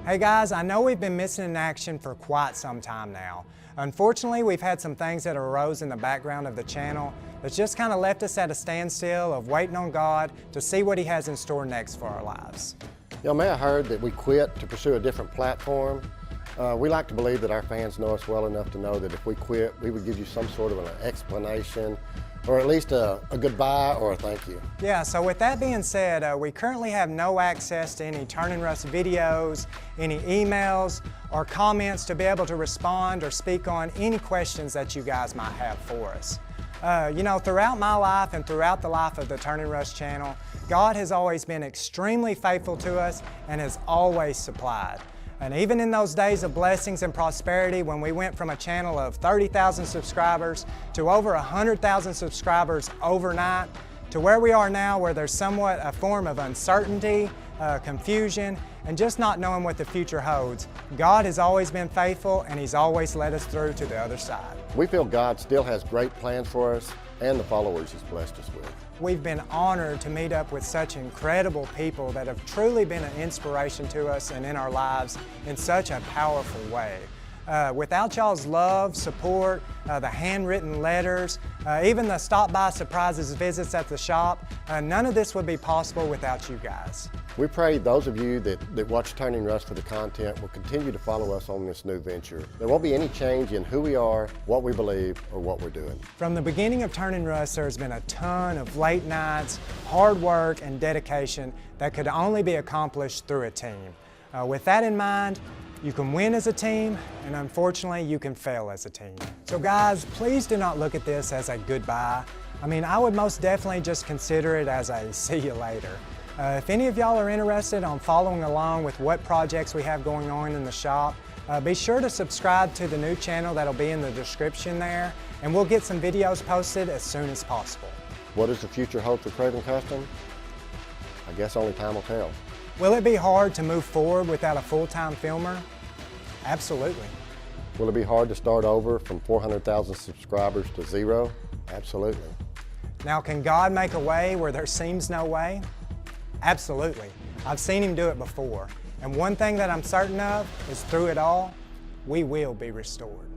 Hey guys, I know we've been missing in action for quite some time now. Unfortunately, we've had some things that arose in the background of the channel that's just kind of left us at a standstill of waiting on God to see what He has in store next for our lives. You may have heard that we quit to pursue a different platform. We like to believe that our fans know us well enough to know that if we quit, we would give you some sort of an explanation, or at least a goodbye or a thank you. Yeah, so with that being said, we currently have no access to any Turnin videos, any emails, or comments to be able to respond or speak on any questions that you guys might have for us. You know, throughout my life and throughout the life of the Turnin channel, God has always been extremely faithful to us and has always supplied. And even in those days of blessings and prosperity, when we went from a channel of 30,000 subscribers to over 100,000 subscribers overnight, to where we are now, where there's somewhat a form of uncertainty, confusion, and just not knowing what the future holds, God has always been faithful and He's always led us through to the other side. We feel God still has great plans for us and the followers He's blessed us with. We've been honored to meet up with such incredible people that have truly been an inspiration to us and in our lives in such a powerful way. Without y'all's love, support, the handwritten letters, even the stop-by surprises visits at the shop, none of this would be possible without you guys. We pray those of you that watch Turning Rust for the content will continue to follow us on this new venture. There won't be any change in who we are, what we believe, or what we're doing. From the beginning of Turning Rust, there's been a ton of late nights, hard work, and dedication that could only be accomplished through a team. With that in mind, you can win as a team, and unfortunately, you can fail as a team. So guys, please do not look at this as a goodbye. I mean, I would most definitely just consider it as a see you later. If any of y'all are interested on following along with what projects we have going on in the shop, be sure to subscribe to the new channel that'll be in the description there, and we'll get some videos posted as soon as possible. What does the future hold for Kravened Kustoms? I guess only time will tell. Will it be hard to move forward without a full-time filmer? Absolutely. Will it be hard to start over from 400,000 subscribers to 0? Absolutely. Now, can God make a way where there seems no way? Absolutely. I've seen Him do it before. And one thing that I'm certain of is through it all, we will be restored.